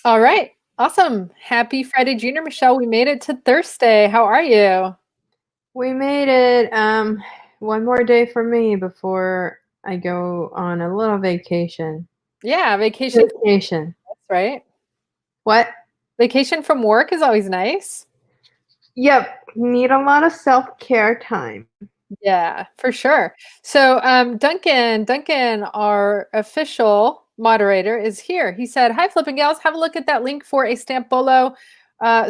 All right. Awesome. Happy Friday, Junior Michelle. We made it to Thursday. How are you? We made it. One more day for me before I go on a little vacation. Yeah, vacation, Vacation. right? What? Vacation from work is always nice. Yep. Need a lot of self-care time. Yeah, for sure. So, Duncan, our official moderator, is here. He said, "Hi, flipping gals. Have a look at that link for a stamp bolo."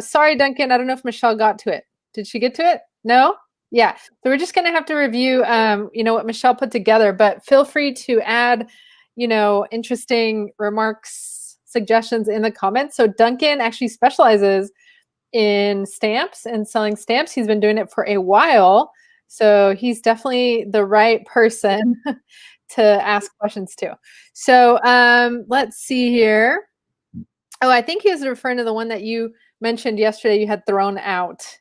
Sorry, Duncan. I don't know if Michelle got to it. Did she get to it? No. Yeah. So we're just gonna have to review, what Michelle put together. But feel free to add, interesting remarks, suggestions in the comments. So Duncan actually specializes in stamps and selling stamps. He's been doing it for a while. So he's definitely the right person to ask questions to. So let's see here. Oh, I think he was referring to the one that you mentioned yesterday you had thrown out.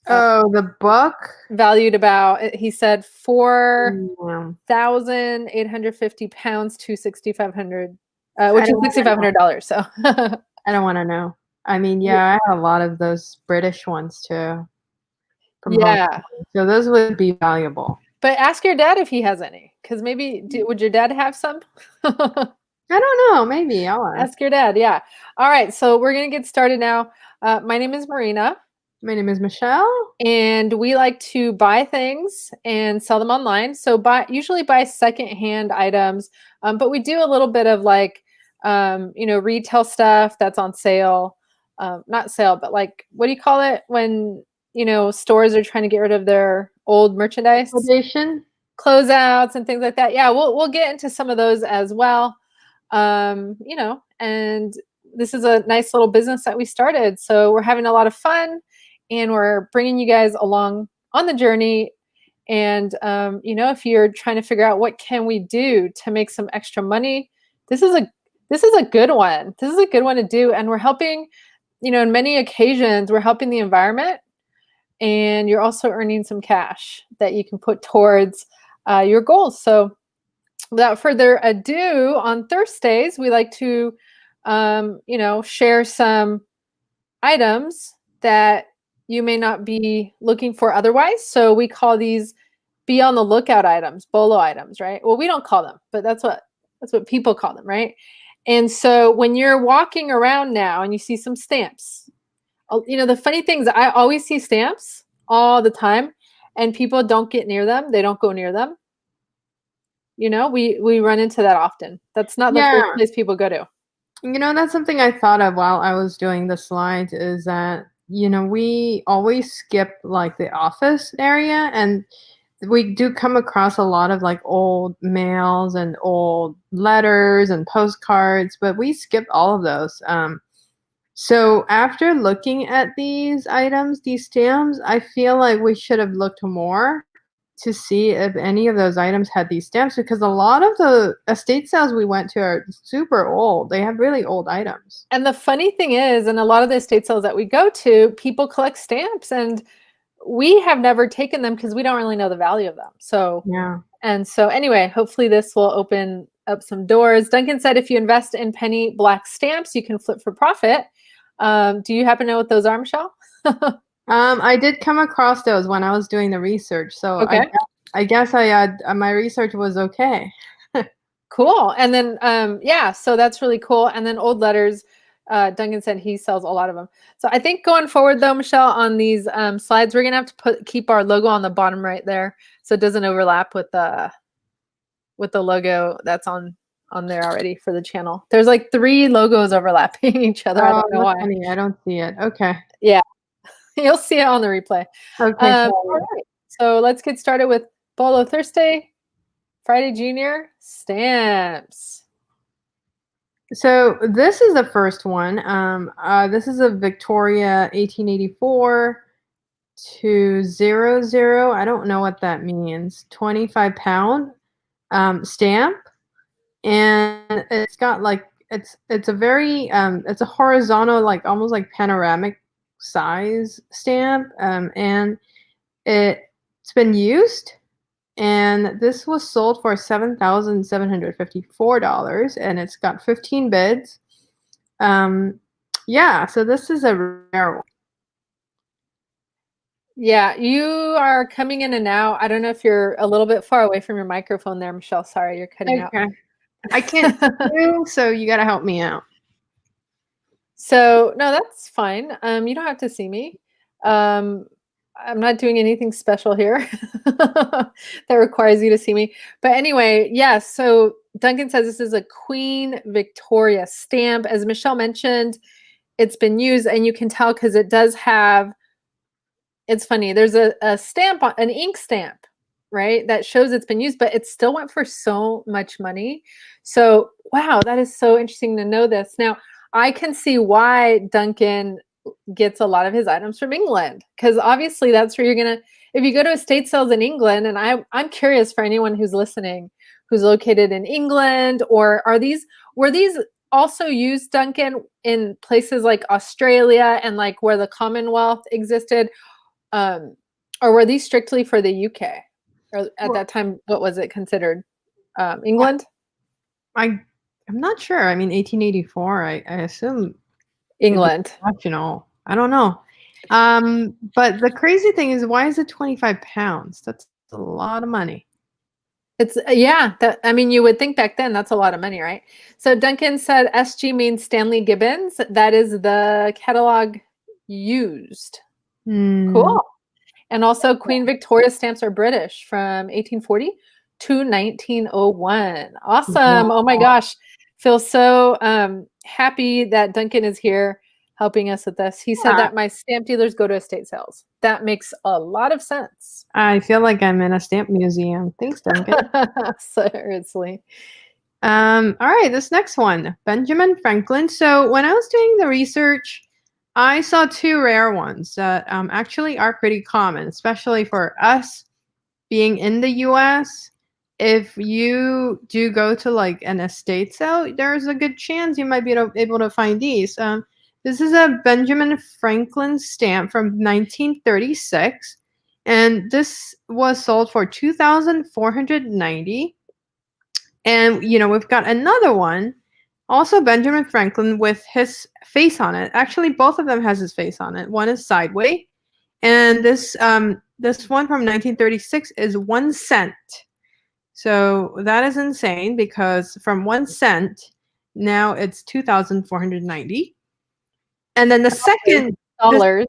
Oh, the book? Valued about, he said, Yeah. £4,850 to $6,500, I which is don't want to know. $6,500. So I don't want to know. I mean, yeah, I have a lot of those British ones too from Hong yeah. Kong. So those would be valuable. But ask your dad if he has any, because maybe would your dad have some? I don't know. Maybe I'll ask. Ask your dad. Yeah. All right. So we're gonna get started now. My name is Marina, My name is Michelle. and we like to buy things and sell them online. So usually buy secondhand items, but we do a little bit of like retail stuff that's on sale. Not sale, but like what do you call it when stores are trying to get rid of their old merchandise? Liquidation. Closeouts and things like that. Yeah, we'll get into some of those as well. And this is a nice little business that we started. So we're having a lot of fun, and we're bringing you guys along on the journey. And if you're trying to figure out what can we do to make some extra money, this is a good one. This is a good one to do, and we're helping. In many occasions, we're helping the environment, and you're also earning some cash that you can put towards your goals. So without further ado, on Thursdays, we like to, share some items that you may not be looking for otherwise. So we call these be on the lookout items, Bolo items, right? Well, we don't call them, but that's what people call them, right? And so when you're walking around now and you see some stamps, the funny things, I always see stamps all the time, and people don't get near them. They don't go near them. We run into that often. That's not the first Yeah. place people go to. That's something I thought of while I was doing the slides is that, we always skip like the office area, and we do come across a lot of like old mails and old letters and postcards, but we skip all of those. So after looking at these items, these stamps, I feel like we should have looked more to see if any of those items had these stamps, because a lot of the estate sales we went to are super old. They have really old items. And the funny thing is, in a lot of the estate sales that we go to, people collect stamps, and we have never taken them because we don't really know the value of them. Yeah. So anyway, hopefully this will open up some doors. Duncan said if you invest in penny black stamps, you can flip for profit. Do you happen to know what those are, Michelle? I did come across those when I was doing the research, so Okay. I guess I had my research was okay. Cool. And then, so that's really cool. And then old letters, Duncan said he sells a lot of them. So I think going forward though, Michelle, on these slides, we're gonna have to keep our logo on the bottom right there, so it doesn't overlap with the logo that's on there already for the channel. There's like 3 logos overlapping each other. I Oh, don't know that's why. funny. I don't see it. Okay. Yeah, you'll see it on the replay. Okay, All sorry. right. So let's get started with Bolo Thursday, Friday Junior stamps. So this is the first one. This is a Victoria 1884 to 00. I don't know what that means. 25-pound stamp, and it's got like it's a very it's a horizontal, like almost like panoramic size stamp, and it's been used. And this was sold for $7,754, and it's got 15 bids. Um, yeah, so this is a rare one. Yeah, you are coming in and out. I don't know if you're a little bit far away from your microphone there, Michelle. Sorry, you're cutting out. Okay. I can't see you, so you gotta help me out. So, no, that's fine. You don't have to see me. Um, I'm not doing anything special here that requires you to see me. But anyway, yes. So Duncan says this is a Queen Victoria stamp. As Michelle mentioned, it's been used, and you can tell because it does have. It's funny. There's a stamp on an ink stamp, right? That shows it's been used, but it still went for so much money. So wow, that is so interesting to know this. Now I can see why Duncan gets a lot of his items from England because obviously that's where you're gonna if you go to estate sales in England, and I'm curious for anyone who's listening who's located in England, or were these also used, Duncan, in places like Australia and like where the Commonwealth existed, um, or were these strictly for the UK? Or at Well, that time, what was it considered? England, I I'm not sure. I mean, 1884. I assume it'd be England. national. I don't know. But the crazy thing is, why is it 25 pounds? That's a lot of money. It's yeah, that I mean you would think back then that's a lot of money, right? So Duncan said SG means Stanley Gibbons. That is the catalog used. Hmm. Cool. And also Queen Victoria stamps are British from 1840 to 1901. Awesome. Oh my Wow. gosh. Feel so happy that Duncan is here helping us with this. He said Yeah, that my stamp dealers go to estate sales. That makes a lot of sense. I feel like I'm in a stamp museum. Thanks, Duncan. Seriously. All right, this next one, Benjamin Franklin. So when I was doing the research, I saw two rare ones that actually are pretty common, especially for us being in the US. If you do go to like an estate sale, there's a good chance you might be able to find these. This is a Benjamin Franklin stamp from 1936, and this was sold for 2,490. And we've got another one, also Benjamin Franklin with his face on it. Actually, both of them has his face on it. One is sideways, and this one from 1936 is 1 cent. So that is insane because from 1 cent now it's 2,490. And then the second, this Dollars.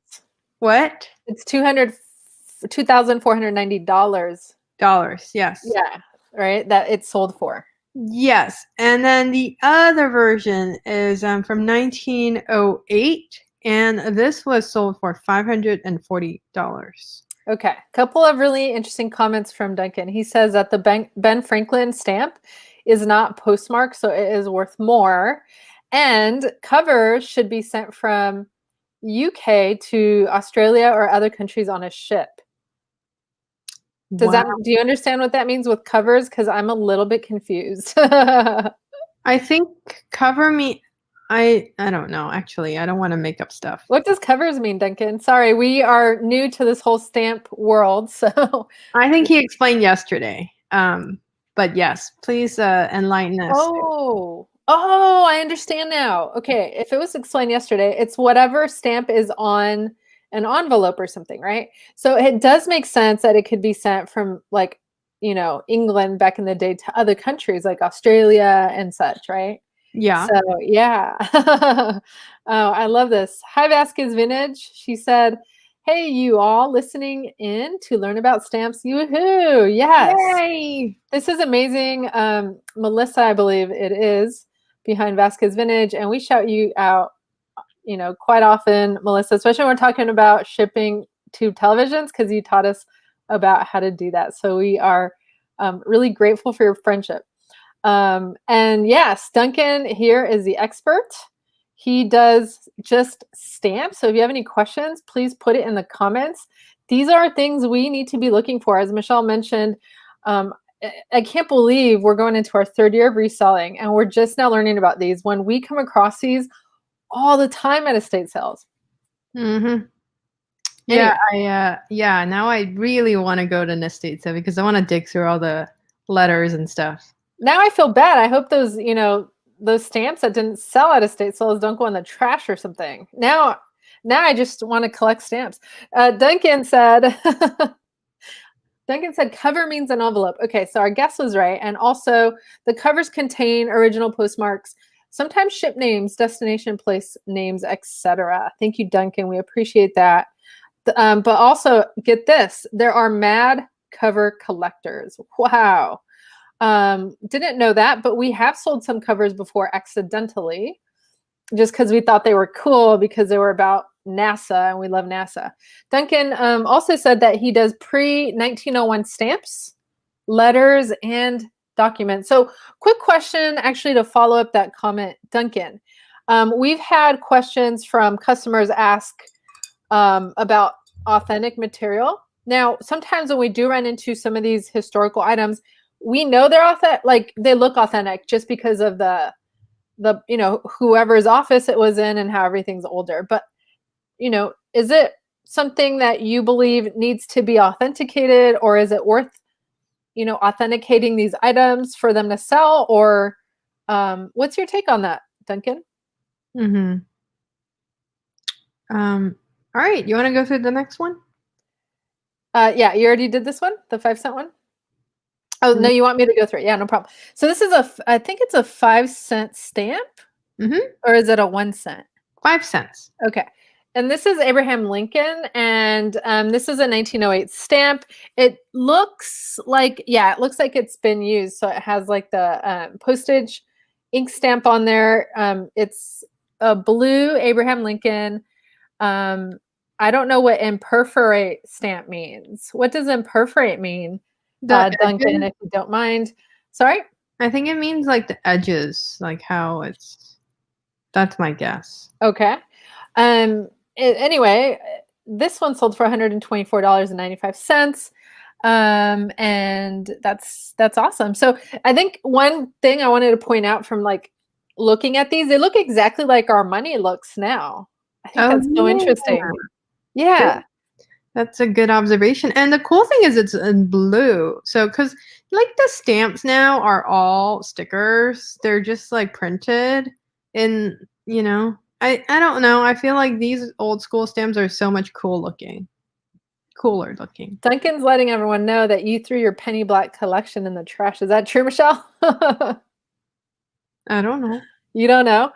what? It's $2,490. Dollars, yes. Yeah, right? That it's sold for. Yes, and then the other version is from 1908, and this was sold for $540. Okay, a couple of really interesting comments from Duncan. He says that the Ben Franklin stamp is not postmarked, so it is worth more. And covers should be sent from UK to Australia or other countries on a ship. Wow. Do you understand what that means with covers? Because I'm a little bit confused. I think cover me. I don't know. Actually, I don't want to make up stuff. What does covers mean, Duncan? Sorry, we are new to this whole stamp world, so. I think he explained yesterday. But yes, please enlighten us. Oh, I understand now. Okay, if it was explained yesterday, it's whatever stamp is on an envelope or something, right? So it does make sense that it could be sent from like, England back in the day to other countries like Australia and such, right? Yeah. So yeah. Oh, I love this. Hi, Vasquez Vintage. She said, "Hey, you all listening in to learn about stamps. Yoo-hoo! Yes, Yay! this is amazing." Melissa, I believe it is, behind Vasquez Vintage, and we shout you out, quite often, Melissa, especially when we're talking about shipping to televisions, because you taught us about how to do that. So we are really grateful for your friendship. And yes, Duncan here is the expert. He does just stamps. So if you have any questions, please put it in the comments. These are things we need to be looking for. As Michelle mentioned, I can't believe we're going into our third year of reselling and we're just now learning about these when we come across these all the time at estate sales. Mm-hmm. Anyway. Yeah, now I really want to go to an estate sale because I want to dig through all the letters and stuff. Now I feel bad. I hope those, those stamps that didn't sell at estate sales don't go in the trash or something. Now I just want to collect stamps. Duncan said Duncan said cover means an envelope. Okay, so our guess was right. And also the covers contain original postmarks, sometimes ship names, destination place names, etc. Thank you, Duncan. We appreciate that. But also get this, there are mad cover collectors. Wow. Didn't know that, but we have sold some covers before accidentally, just because we thought they were cool because they were about NASA and we love NASA. Duncan also said that he does pre-1901 stamps, letters, and documents. So quick question actually to follow up that comment, Duncan. We've had questions from customers ask about authentic material. Now, sometimes when we do run into some of these historical items, we know they're authentic, like they look authentic just because of the whoever's office it was in and how everything's older. But is it something that you believe needs to be authenticated, or is it worth authenticating these items for them to sell? Or what's your take on that, Duncan? Mm-hmm. All right, you want to go through the next one? Yeah, you already did this one, the 5-cent one. Oh, no, you want me to go through it? Yeah, no problem. So this is I think it's a 5-cent stamp, or is it a 1 cent? 5 cents. Okay. And this is Abraham Lincoln, and this is a 1908 stamp. It looks like, it looks like it's been used. So it has like the postage ink stamp on there. It's a blue Abraham Lincoln. I don't know what imperforate stamp means. What does imperforate mean, Duncan, if you don't mind? Sorry? I think it means like the edges, like how it's, that's my guess. Okay. Anyway, this one sold for $124.95. And that's awesome. So I think one thing I wanted to point out from like looking at these, they look exactly like our money looks now. I think that's so interesting. Yeah. That's a good observation. And the cool thing is it's in blue. So, because like the stamps now are all stickers, they're just like printed in, I don't know. I feel like these old school stamps are so much cooler looking. Duncan's letting everyone know that you threw your penny black collection in the trash. Is that true, Michelle? I don't know. You don't know?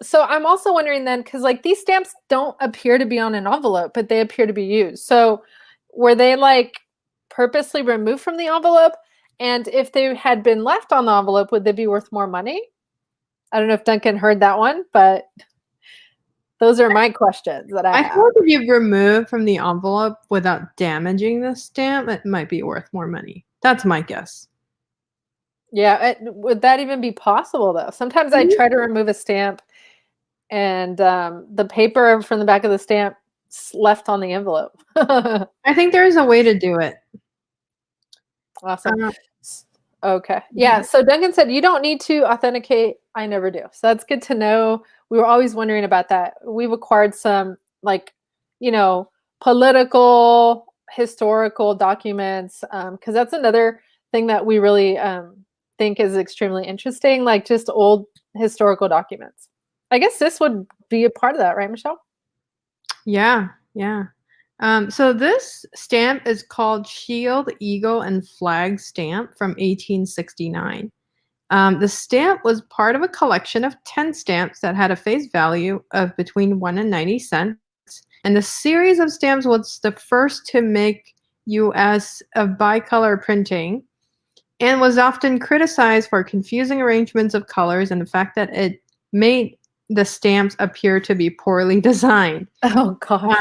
So I'm also wondering then, because like these stamps don't appear to be on an envelope, but they appear to be used. So were they like purposely removed from the envelope? And if they had been left on the envelope, would they be worth more money? I don't know if Duncan heard that one, but those are my questions that I have. I thought if you remove from the envelope without damaging the stamp, it might be worth more money. That's my guess. Yeah, would that even be possible though? Sometimes I try to remove a stamp and the paper from the back of the stamp left on the envelope. I think there is a way to do it. Awesome. Okay. Yeah. So Duncan said you don't need to authenticate. I never do. So that's good to know. We were always wondering about that. We've acquired some like, political, historical documents, because that's another thing that we really think is extremely interesting, like just old historical documents. I guess this would be a part of that, right, Michelle? Yeah. So this stamp is called Shield, Eagle, and Flag Stamp from 1869. The stamp was part of a collection of 10 stamps that had a face value of between 1 and 90 cents. And the series of stamps was the first to make U.S. of bicolor printing and was often criticized for confusing arrangements of colors and the fact that it made the stamps appear to be poorly designed. Oh gosh.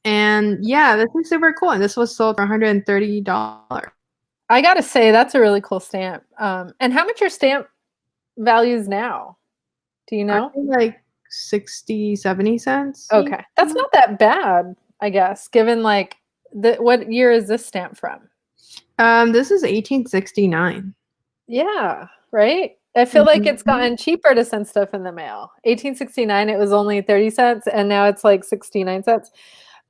And yeah, this is super cool. And this was sold for $130. I gotta say that's a really cool stamp. And how much are stamp values now? Do you know? Like 60, 70 cents. Okay, that's not that bad, I guess. Given like what year is this stamp from? This is 1869. Yeah, right. I feel like it's gotten cheaper to send stuff in the mail. 1869, it was only 30 cents, and now it's like 69 cents.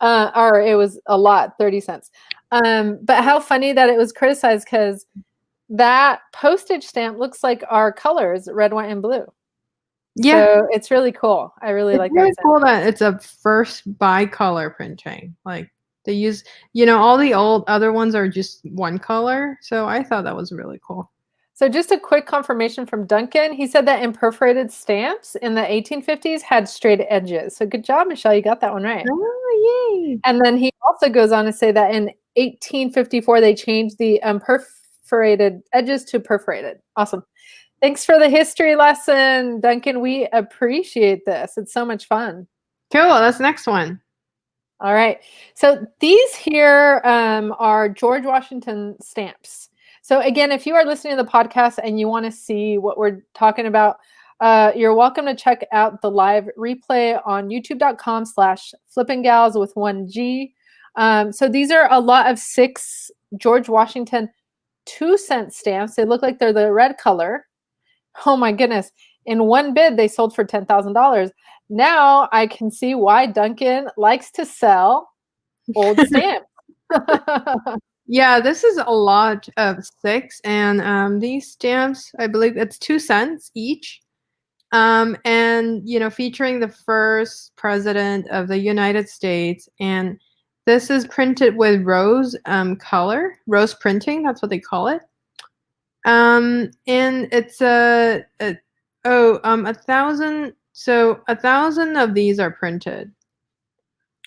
Or it was a lot, 30 cents. But how funny that it was criticized because that postage stamp looks like our colors, red, white, and blue. Yeah, So it's really cool. I really it's like that really stamp. cool that it's a first bicolor printing. Like they use, all the old other ones are just one color. So I thought that was really cool. So just a quick confirmation from Duncan. He said that imperforated stamps in the 1850s had straight edges. So good job, Michelle. You got that one right. Oh, yay. And then he also goes on to say that in 1854, they changed the perforated edges to perforated. Awesome. Thanks for the history lesson, Duncan. We appreciate this. It's so much fun. Cool. That's the next one. All right. So these here are George Washington stamps. So again, if you are listening to the podcast and you want to see what we're talking about, you're welcome to check out the live replay on youtube.com/flippinggals with 1G. So these are a lot of 6 George Washington 2-cent stamps. They look like they're the red color. Oh my goodness. In one bid, they sold for $10,000. Now I can see why Duncan likes to sell old stamps. Yeah, this is a lot of 6, and these stamps, I believe it's 2 cents each. And featuring the first president of the United States, and this is printed with rose color, rose printing. That's what they call it. And it's a 1,000. So 1,000 of these are printed.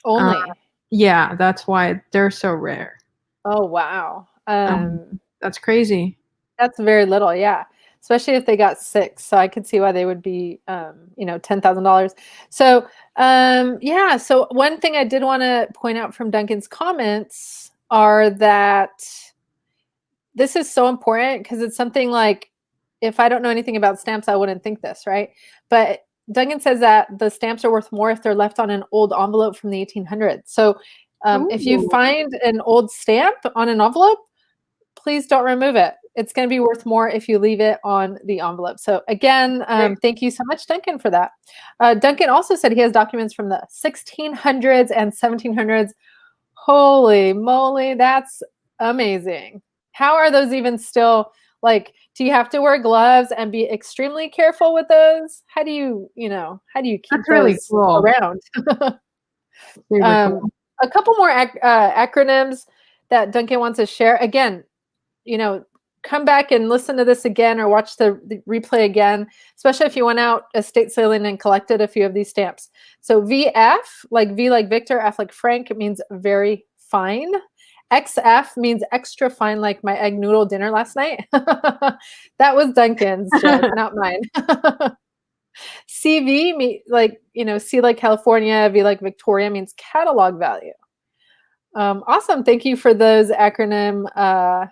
Only. Yeah, that's why they're so rare. Oh wow. That's crazy. That's very little, yeah. Especially if they got 6. So I could see why they would be $10,000. So yeah, so one thing I did want to point out from Duncan's comments are that this is so important because it's something like if I don't know anything about stamps, I wouldn't think this, right? But Duncan says that the stamps are worth more if they're left on an old envelope from the 1800s. So if you Ooh. find an old stamp on an envelope, please don't remove it. It's going to be worth more if you leave it on the envelope. So again, thank you so much, Duncan, for that. Duncan also said he has documents from the 1600s and 1700s. Holy moly, that's amazing. How are those even still, like, do you have to wear gloves and be extremely careful with those? How do you keep That's really those cool. around? Super um, cool. a couple more acronyms that Duncan wants to share. Again, come back and listen to this again or watch the replay again, especially if you went out estate sailing and collected a few of these stamps. So VF, like V like Victor, F like Frank, it means very fine. XF means extra fine, like my egg noodle dinner last night. That was Duncan's joke, not mine. CV, C like California, V like Victoria means catalog value. Awesome. Thank you for those acronym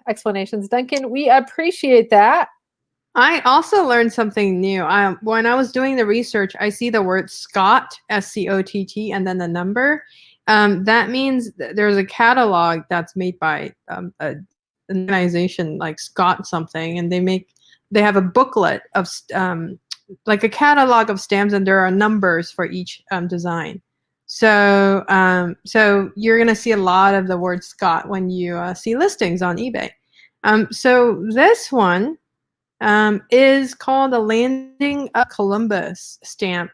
explanations, Duncan. We appreciate that. I also learned something new. When I was doing the research, I see the word Scott, SCOTT, and then the number. That means there's a catalog that's made by an organization like Scott something, and they have a booklet of like a catalog of stamps, and there are numbers for each design. So you're gonna see a lot of the word Scott when you see listings on eBay. So this one is called the Landing of Columbus stamp,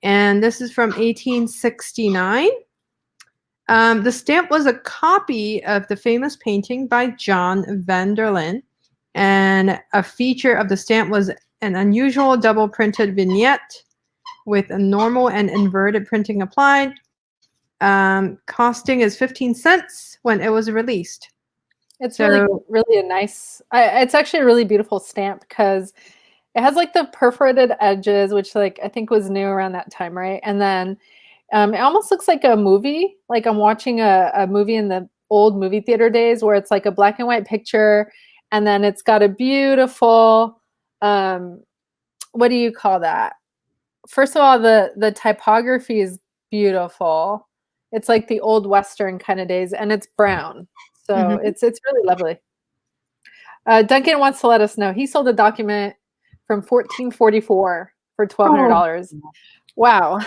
and this is from 1869. The stamp was a copy of the famous painting by John Vanderlyn, and a feature of the stamp was an unusual double printed vignette with a normal and inverted printing applied. Costing is 15 cents when it was released. It's really a nice, it's actually a really beautiful stamp because it has like the perforated edges, which like I think was new around that time, right? And then it almost looks like a movie, like I'm watching a movie in the old movie theater days where it's like a black and white picture, and then it's got a beautiful, what do you call that? First of all, the typography is beautiful. It's like the old Western kind of days, and it's brown. So Mhm. it's really lovely. Duncan wants to let us know he sold a document from 1444 for $1,200. Oh. Wow.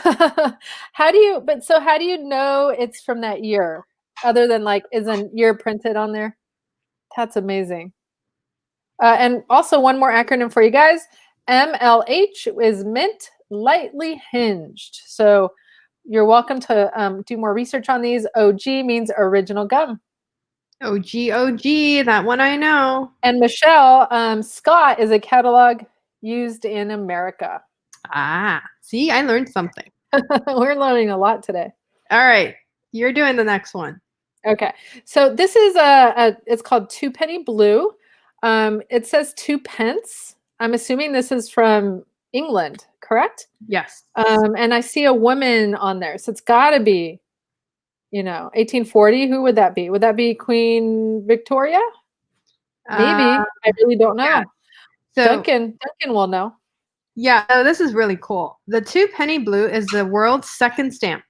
How do you know it's from that year? Other than like, is a year printed on there? That's amazing. And also one more acronym for you guys. MLH is mint lightly hinged. So you're welcome to do more research on these. OG means original gum. OG, that one I know. And Michelle, Scott is a catalog used in America. Ah, see, I learned something. We're learning a lot today. All right, you're doing the next one. Okay, so this is it's called Two Penny Blue. It says 2 pence. I'm assuming this is from England, correct? Yes. And I see a woman on there, so it's got to be, 1840. Who would that be? Would that be Queen Victoria? Maybe. I really don't know. Yeah. So Duncan will know. Yeah, so this is really cool. The 2 penny blue is the world's second stamp.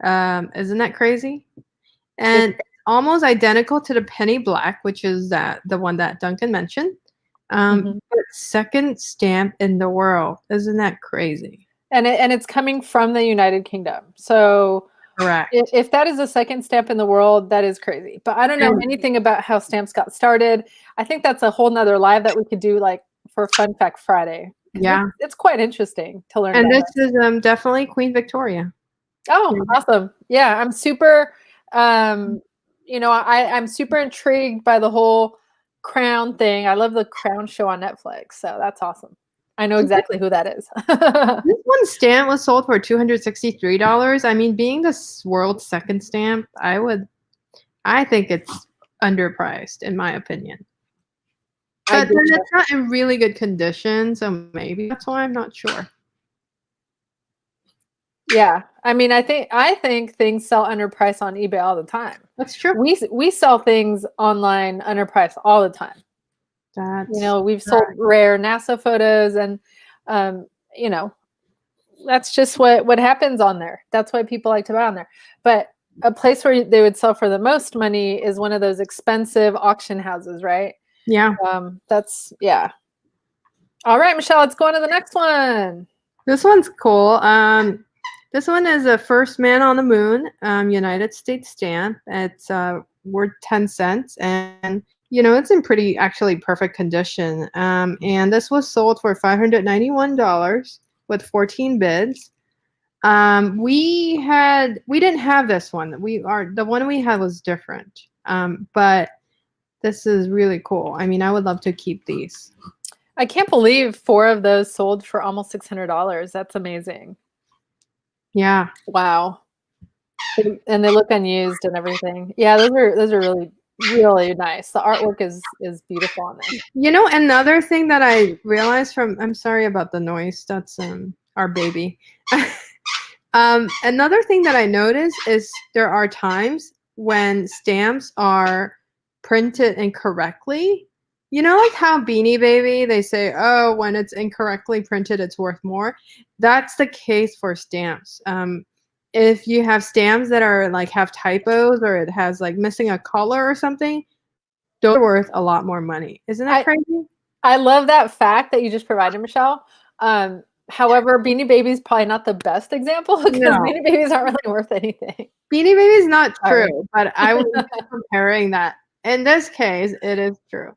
Isn't that crazy? And it's almost identical to the penny black, which is the one that Duncan mentioned. But second stamp in the world. Isn't that crazy? And it's coming from the United Kingdom. So correct. If that is the second stamp in the world, that is crazy. But I don't know anything about how stamps got started. I think that's a whole nother live that we could do, like for Fun Fact Friday. Yeah, it's quite interesting to learn. And this is definitely Queen Victoria. Oh, awesome! Yeah, I'm super. I'm super intrigued by the whole crown thing. I love the Crown show on Netflix, so that's awesome. I know exactly who that is. This one stamp was sold for $263. I mean, being the world's second stamp, I think it's underpriced in my opinion. But then it's not in really good condition, so maybe that's why. I'm not sure. Yeah, I mean, I think things sell underpriced on eBay all the time. That's true. We sell things online underpriced all the time. We've sold rare NASA photos, and that's just what happens on there. That's why people like to buy on there. But a place where they would sell for the most money is one of those expensive auction houses, right? Yeah. Yeah. All right, Michelle, let's go on to the next one. This one's cool. This one is a First Man on the Moon, United States stamp. It's worth 10 cents, and it's in actually perfect condition. And this was sold for $591 with 14 bids. We didn't have this one. The one we had was different. But this is really cool. I mean, I would love to keep these. I can't believe 4 of those sold for almost $600. That's amazing. Yeah. Wow. And they look unused and everything. Yeah, those are really, really nice. The artwork is beautiful on them. Another thing that I realized I'm sorry about the noise. That's our baby. Another thing that I noticed is there are times when stamps are printed incorrectly. Like how Beanie Baby, they say, oh, when it's incorrectly printed, it's worth more. That's the case for stamps. If you have stamps that are have typos, or it has missing a color or something, those are worth a lot more money. Isn't that crazy? I love that fact that you just provided, Michelle. However, Beanie Baby is probably not the best example, because Beanie Babies aren't really worth anything. Beanie Baby is not true, but I was comparing that. In this case, it is true.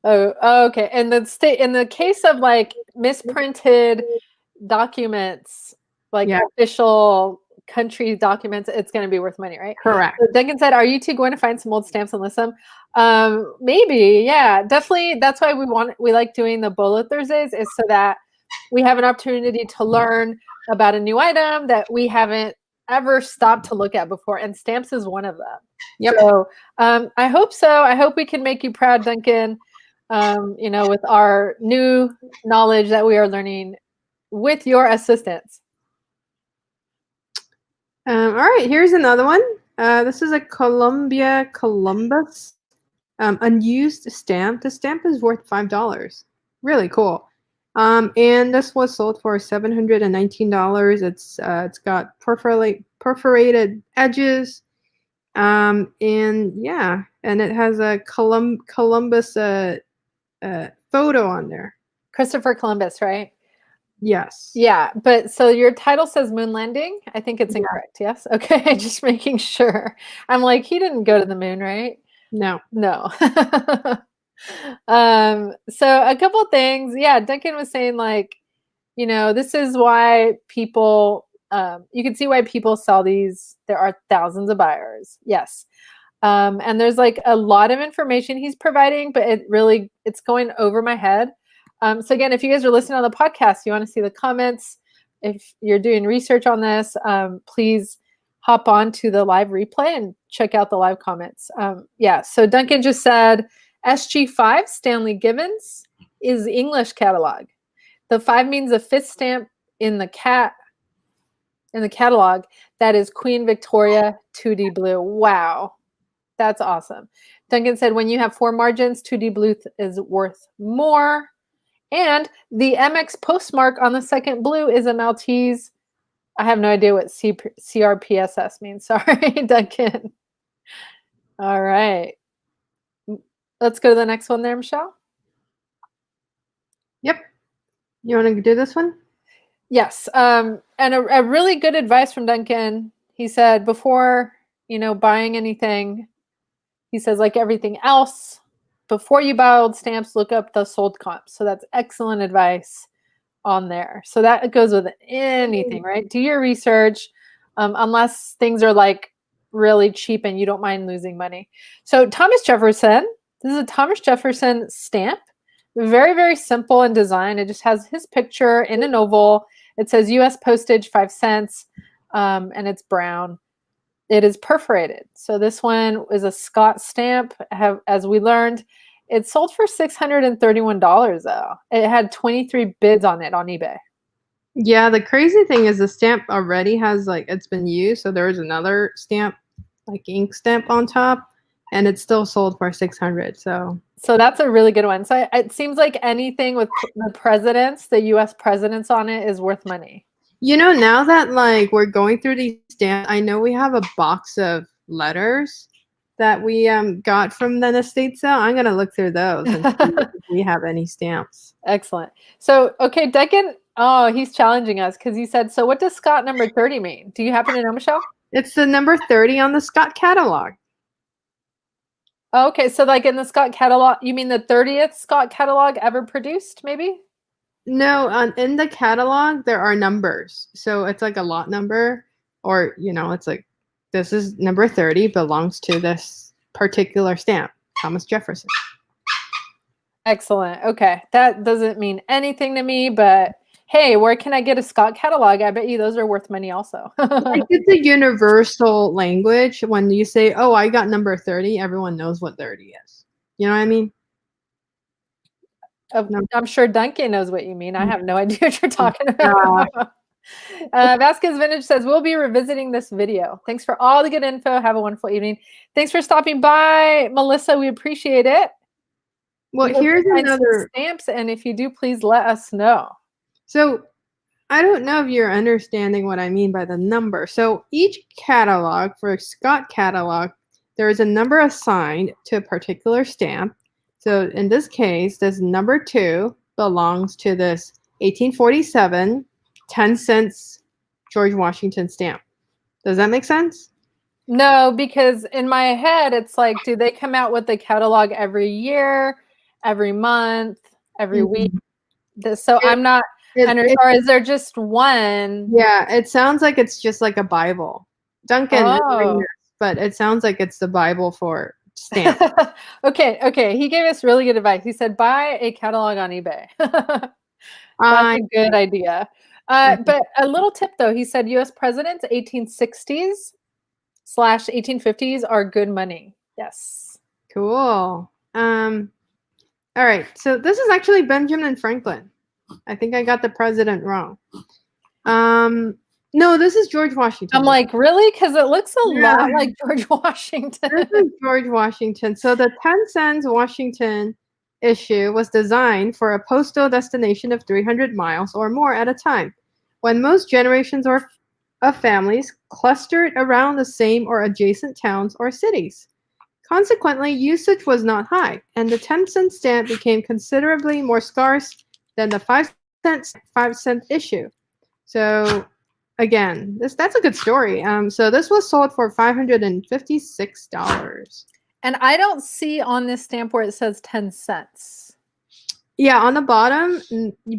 Oh, okay. And in the case of misprinted documents, official country documents, it's going to be worth money, right? Correct. So Duncan said, "Are you two going to find some old stamps and list them?" Maybe, yeah, definitely. That's why we like doing the Bolo Thursdays, is so that we have an opportunity to learn about a new item that we haven't ever stopped to look at before, and stamps is one of them. Yep. So I hope so. I hope we can make you proud, Duncan. With our new knowledge that we are learning with your assistance. All right, here's another one. This is a Columbus unused stamp. The stamp is worth $5. Really cool. And this was sold for $719. It's got perforated edges. And yeah, and it has a Columbus photo on there. Christopher Columbus, right? Yes. Yeah, but so your title says moon landing. I think it's incorrect. Yes. Okay, just making sure. I'm like, he didn't go to the moon, right? No. So a couple things. Yeah, Duncan was saying like, this is why people you can see why people sell these. There are thousands of buyers. Yes. And there's like a lot of information he's providing, but it's going over my head. So again, if you guys are listening on the podcast, you want to see the comments. If you're doing research on this, please hop on to the live replay and check out the live comments. Yeah. So Duncan just said SG5 Stanley Gibbons is English catalog. The 5 means the 5th stamp in the catalog. That is Queen Victoria 2D blue. Wow. That's awesome. Duncan said when you have 4 margins, 2D blue is worth more. And the MX postmark on the second blue is a Maltese. I have no idea what CRPSS means. Sorry, Duncan. All right. Let's go to the next one there, Michelle. Yep. You want to do this one? Yes. And a really good advice from Duncan. He said before, buying anything, he says, like everything else, before you buy old stamps, look up the sold comps. So that's excellent advice on there. So that goes with anything, right? Do your research, unless things are like really cheap and you don't mind losing money. So Thomas Jefferson, this is a Thomas Jefferson stamp. Very, very simple in design. It just has his picture in an oval. It says U.S. postage 5 cents, and it's brown. It is perforated. So this one is a Scott stamp. As we learned, it sold for $631 though. It had 23 bids on it on eBay. Yeah, the crazy thing is the stamp already has it's been used. So there was another stamp, like ink stamp on top, and it's still sold for $600. So that's a really good one. So it seems like anything with the presidents, the U.S. presidents on it is worth money. Now that we're going through these stamps, I know we have a box of letters that we got from the estate sale. I'm gonna look through those and see if we have any stamps. Excellent. So okay, Duncan. Oh, he's challenging us because he said, so what does Scott number 30 mean? Do you happen to know, Michelle? It's the number 30 on the Scott catalog. Oh, okay, so like in the Scott catalog, you mean the 30th Scott catalog ever produced, maybe? No, in the catalog there are numbers. So it's like a lot number, or it's like this is number 30 belongs to this particular stamp, Thomas Jefferson. Excellent. Okay, that doesn't mean anything to me, but hey, where can I get a Scott catalog? I bet you those are worth money also. It's a universal language. When you say, oh, I got number 30, everyone knows what 30 is. You know what I mean? I'm sure Duncan knows what you mean. I have no idea what you're talking about. Vasquez Vintage says, we'll be revisiting this video. Thanks for all the good info. Have a wonderful evening. Thanks for stopping by, Melissa. We appreciate it. Well, here's another stamps, and if you do, please let us know. So I don't know if you're understanding what I mean by the number. So each catalog, for a Scott catalog, there is a number assigned to a particular stamp. So in this case, this number 2 belongs to this 1847 10 cents George Washington stamp. Does that make sense? No, because in my head, it's like, do they come out with the catalog every year, every month, every week? So I'm not, or is there just one? Yeah, it sounds like it's just like a Bible. Duncan, but it sounds like it's the Bible for stamps. Okay. He gave us really good advice. He said, buy a catalog on eBay. That's a good idea. But a little tip, though, he said U.S. presidents 1860s/1850s are good money. Yes. Cool. All right. So this is actually Benjamin Franklin. I think I got the president wrong. No, this is George Washington. I'm like, really? Because it looks a lot like George Washington. This is George Washington. So the 10 cents Washington issue was designed for a postal destination of 300 miles or more at a time, when most generations of families clustered around the same or adjacent towns or cities. Consequently, usage was not high, and the 10-cent stamp became considerably more scarce than the 5-cent issue. So again, that's a good story. So this was sold for $556. And I don't see on this stamp where it says 10 cents. Yeah, on the bottom,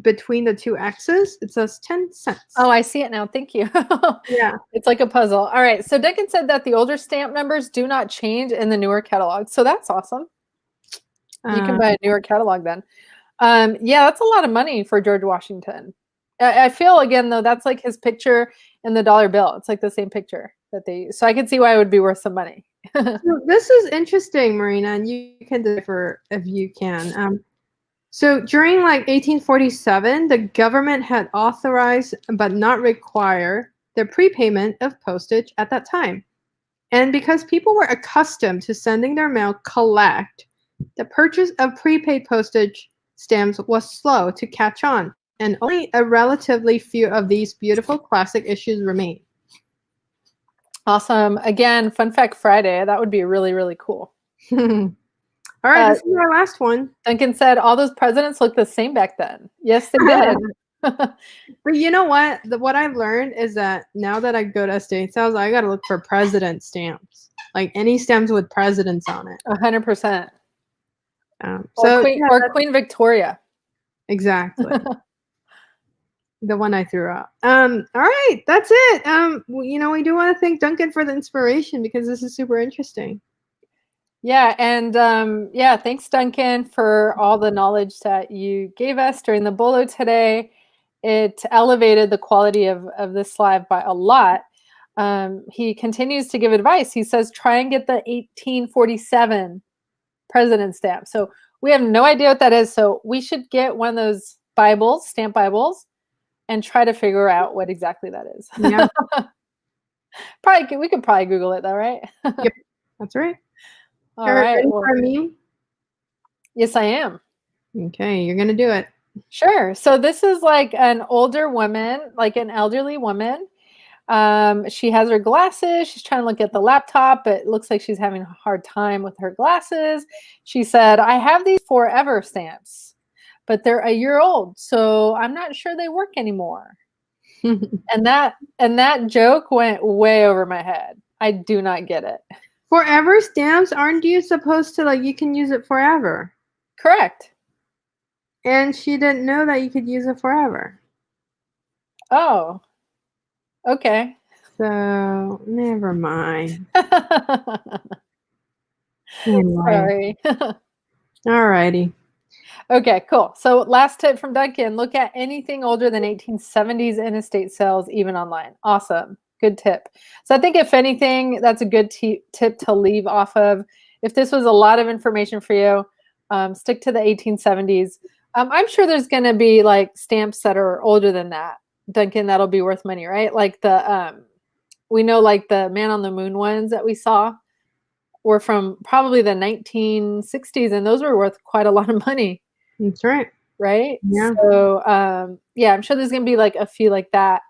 between the two X's, it says 10 cents. Oh, I see it now. Thank you. Yeah. It's like a puzzle. All right. So Duncan said that the older stamp numbers do not change in the newer catalog. So that's awesome. You can buy a newer catalog then. Yeah, that's a lot of money for George Washington. I feel again though that's like his picture in the dollar bill. It's like the same picture that they use. So I can see why it would be worth some money. So this is interesting, Marina, and you can differ if you can. So during like 1847, the government had authorized but not require the prepayment of postage at that time. And because people were accustomed to sending their mail collect, the purchase of prepaid postage stamps was slow to catch on, and only a relatively few of these beautiful classic issues remain. Awesome. Again, Fun Fact Friday. That would be really, really cool. All right, this is our last one. Duncan said all those presidents looked the same back then. Yes, they did. But you know what? What I've learned is that now that I go to estate sales, I got to look for president stamps, like any stamps with presidents on it. 100%. So or Queen Victoria. Exactly. The one I threw out. All right, that's it. We do want to thank Duncan for the inspiration because this is super interesting. Yeah, and yeah, thanks Duncan for all the knowledge that you gave us during the Bolo today. It elevated the quality of this live by a lot. He continues to give advice. He says, try and get the 1847 president stamp. So we have no idea what that is. So we should get one of those Bibles, stamp Bibles, and try to figure out what exactly that is. Yeah. We could probably Google it though, right? Yep, that's right. All right. Ready for me? Yes, I am. Okay, you're gonna do it. Sure. So this is like an older woman, like an elderly woman. She has her glasses. She's trying to look at the laptop, but it looks like she's having a hard time with her glasses. She said, I have these forever stamps, but they're a year old, so I'm not sure they work anymore. and that joke went way over my head. I do not get it. Forever stamps, aren't you supposed to you can use it forever? Correct. And she didn't know that you could use it forever. Oh. Okay. So, never mind. Sorry. Alrighty. Okay, cool. So last tip from Duncan, look at anything older than 1870s in estate sales, even online. Awesome. Good tip. So I think if anything, that's a good tip to leave off of. If this was a lot of information for you, stick to the 1870s. I'm sure there's going to be like stamps that are older than that, Duncan, that'll be worth money, right? Like we know like the Man on the Moon ones that we saw were from probably the 1960s, and those were worth quite a lot of money. That's right. Right? Yeah. So yeah, I'm sure there's going to be like a few like that.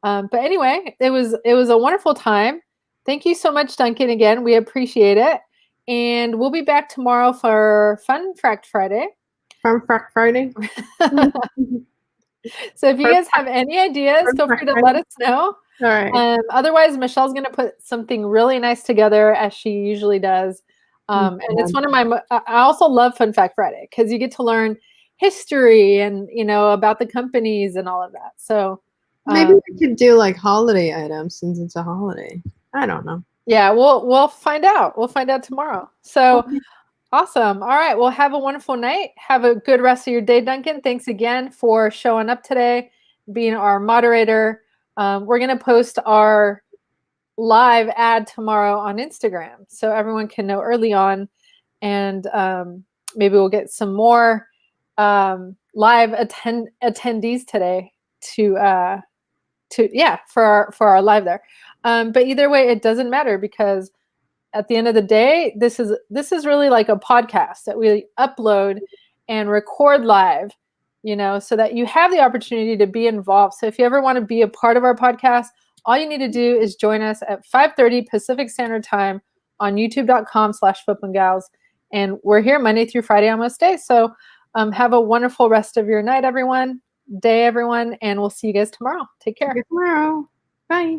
But anyway, it was a wonderful time. Thank you so much, Duncan, again. We appreciate it. And we'll be back tomorrow for Fun Fact Friday. Fun Fact Friday. So if you guys have any ideas, feel free to let us know. All right. Otherwise, Michelle's going to put something really nice together as she usually does. And it's one of my, I also love Fun Fact Friday because you get to learn history and, about the companies and all of that. So maybe we could do like holiday items since it's a holiday. I don't know. Yeah, we'll find out. We'll find out tomorrow. So awesome. All right. Well, have a wonderful night. Have a good rest of your day, Duncan. Thanks again for showing up today, being our moderator. We're going to post our live ad tomorrow on Instagram so everyone can know early on, and maybe we'll get some more live attendees today for our live there. But either way, it doesn't matter because at the end of the day, this is really like a podcast that we upload and record live, so that you have the opportunity to be involved. So if you ever want to be a part of our podcast, all you need to do is join us at 5:30 Pacific Standard Time on youtube.com/FlipandGals. And we're here Monday through Friday on most days. So have a wonderful rest of your night, everyone. Day, everyone. And we'll see you guys tomorrow. Take care. See you tomorrow. Bye.